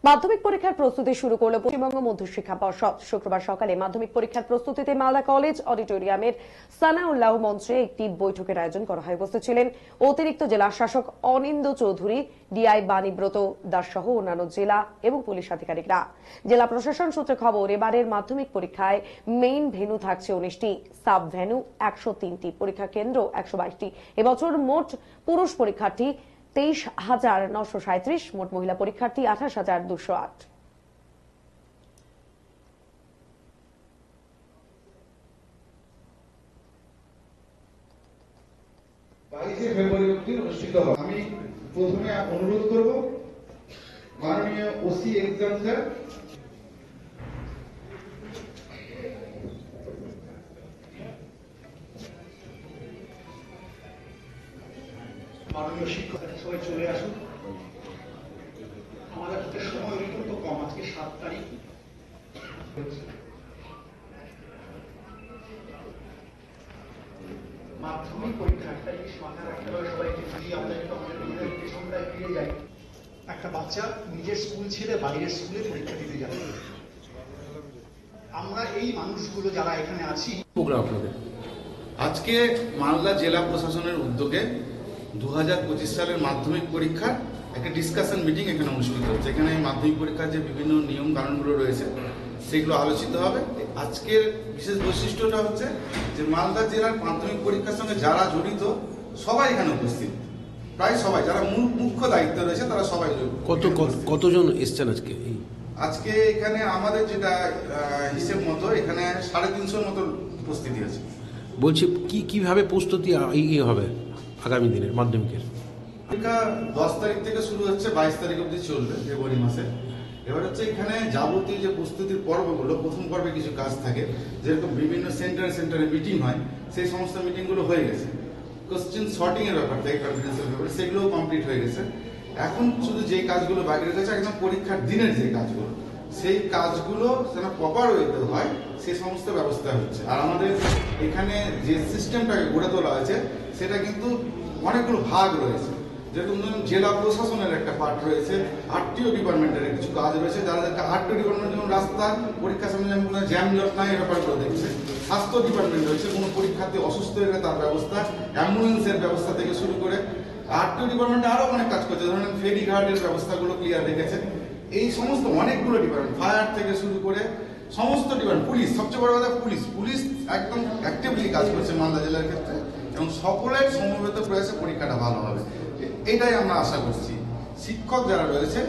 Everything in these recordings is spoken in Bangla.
মাধ্যমিক পরীক্ষার প্রস্তুতি শুরু করল পশ্চিমবঙ্গ মধ্যশিক্ষা পর্ষদ। শুক্রবার সকালে মাধ্যমিক পরীক্ষার প্রস্তুতিতে মালদা কলেজ অডিটোরিয়ামের সানাউল্লাহ মঞ্চে একটি বৈঠকের আয়োজন করা হয়। উপস্থিত ছিলেন অতিরিক্ত জেলা শাসক অনিন্দ্য চৌধুরী, ডিআই বাণীব্রত দাস সহ অন্যান্য জেলা এবং পুলিশ আধিকারিকরা। জেলা প্রশাসন সূত্রে খবর, এবারের মাধ্যমিক পরীক্ষায় মেইন ভেন্যু থাকছে 19টি, সাব ভেন্যু 103টি, পরীক্ষা কেন্দ্র 122টি। এবছর মোট পুরুষ পরীক্ষার্থী 23,937, মোট মহিলা পরীক্ষার্থী 28,208। ফেব্রুয়ারি অবধি অনুষ্ঠিত হবে। আমি প্রথমে অনুরোধ করব মাননীয় ওসি এক্সাম স্যার, মাননীয় শিক্ষক সবাই চলে আসুন। আমাদের হাতে সময় অত্যন্ত কম, আজকে 7 তারিখ। মাধ্যমিক পরীক্ষা 1 তারিখ মাথায় রাখতে হবে সবাইকে। যদি আমরা একটু আমাদের পেছনটায় ফিরে যাই, একটা বাচ্চা নিজের স্কুল ছেড়ে বাইরের স্কুলে পরীক্ষা দিতে যাবে। আমরা এই মানুষগুলো যারা এখানে আছি, আজকে মালদা জেলা প্রশাসনের উদ্যোগে 2025 সালের মাধ্যমিক পরীক্ষার একটা ডিসকাশন মিটিং এখানে অনুষ্ঠিত হচ্ছে। এখানে মাধ্যমিক পরীক্ষার যে বিভিন্ন নিয়ম কানুনগুলো রয়েছে সেগুলো আলোচিত হবে। আজকের বিশেষ বৈশিষ্ট্যটা হচ্ছে যে মালদা জেলার মাধ্যমিক পরীক্ষার সঙ্গে যারা জড়িত সবাই এখানে উপস্থিত, প্রায় সবাই, যারা মুখ্য দায়িত্ব রয়েছে তারা সবাই। কতজন এসছেন আজকে? আজকে এখানে আমাদের যেটা হিসেব মতো এখানে 350 মতো উপস্থিতি আছে। বলছি কিভাবে প্রস্তুতি হবে আগামী দিনের মাধ্যমিকের? পরীক্ষা 10 তারিখ থেকে শুরু হচ্ছে, 22 তারিখ অবধি চলবে ফেব্রুয়ারি মাসে। এবার হচ্ছে এখানে যাবতীয় যে প্রস্তুতির পর্বগুলো, প্রথম পর্বে কিছু কাজ থাকে, যেরকম বিভিন্ন সেন্টারে মিটিং হয়, সেই সমস্ত মিটিংগুলো হয়ে গেছে। কোশ্চেন শর্টিং এর ব্যাপার থেকে কনফিডেন্সিয়াল ব্যাপার, সেগুলোও কমপ্লিট হয়ে গেছে। এখন শুধু যে কাজগুলো বাকি রয়েছে একদম পরীক্ষার দিনের যে কাজগুলো, সেই কাজগুলো যেন প্রপার ওয়েতে হয় সেই সমস্ত ব্যবস্থা হচ্ছে। আর আমাদের এখানে যে সিস্টেমটাকে গড়ে তোলা হয়েছে সেটা কিন্তু অনেকগুলো ভাগ রয়েছে। যেরকম ধরুন জেলা প্রশাসনের একটা পার্ট রয়েছে, আরটিও ডিপার্টমেন্টের কিছু কাজ রয়েছে, যাদেরকে আরটিও ডিপার্টমেন্ট যেমন রাস্তা পরীক্ষা সামনে কোনো জ্যাম জট নাই এই ব্যাপারগুলো দেখছে। স্বাস্থ্য ডিপার্টমেন্ট রয়েছে, কোনো পরীক্ষার্থী অসুস্থ হলে তার ব্যবস্থা, অ্যাম্বুলেন্সের ব্যবস্থা থেকে শুরু করে। আরটিও ডিপার্টমেন্টে আরও অনেক কাজ করছে, ধরেন ফেরি ঘাটের ব্যবস্থাগুলো ক্লিয়ার রেখেছে। এই সমস্ত অনেকগুলো ডিপার্টমেন্ট, ফায়ার থেকে শুরু করে সমস্ত ডিপার্টমেন্ট, পুলিশ, সবচেয়ে বড় কথা পুলিশ একদম অ্যাক্টিভলি কাজ করছে মালদা জেলার ক্ষেত্রে, এবং সকলের সমবেত প্রয়াসে পরীক্ষাটা ভালো হবে, এটাই আমরা আশা করছি। শিক্ষক যারা রয়েছে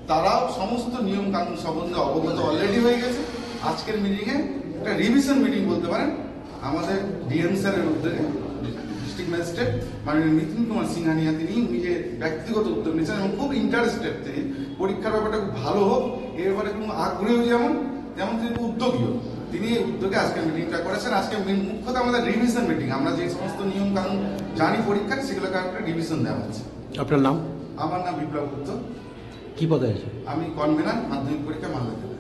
তারাও সমস্ত নিয়ম কানুন সম্বন্ধে অবগত অলরেডি হয়ে গেছে। আজকের মিটিংয়ে একটা রিভিশন মিটিং বলতে পারেন, আমাদের ডিএম স্যারের উদ্যোগে ডিস্ট্রিক্ট ম্যাজিস্ট্রেট মাননীয় নিতিন কুমার সিংহানিয়া তিনি নিজে ব্যক্তিগত উদ্যোগ নিয়েছেন এবং খুব ইন্টারেস্টেড। তিনি পরীক্ষার ব্যাপারটা খুব ভালো হোক এর ব্যাপারে কোনো আগ্রহী যেমন তিনি উদ্যোগীও। তিনি এই উদ্যোগে আজকের মিটিংটা করেছেন। আজকে মুখ্যত আমাদের রিভিশন মিটিং, আমরা যে সমস্ত নিয়ম কানুন জানি পরীক্ষার সেগুলোকে একটা রিভিশন দেওয়া হচ্ছে। আপনার নাম? আমার নাম বিপ্লব গুপ্ত। কি পদে আছে? আমি কনভেনার মাধ্যমিক পরীক্ষা মালদা জেলা।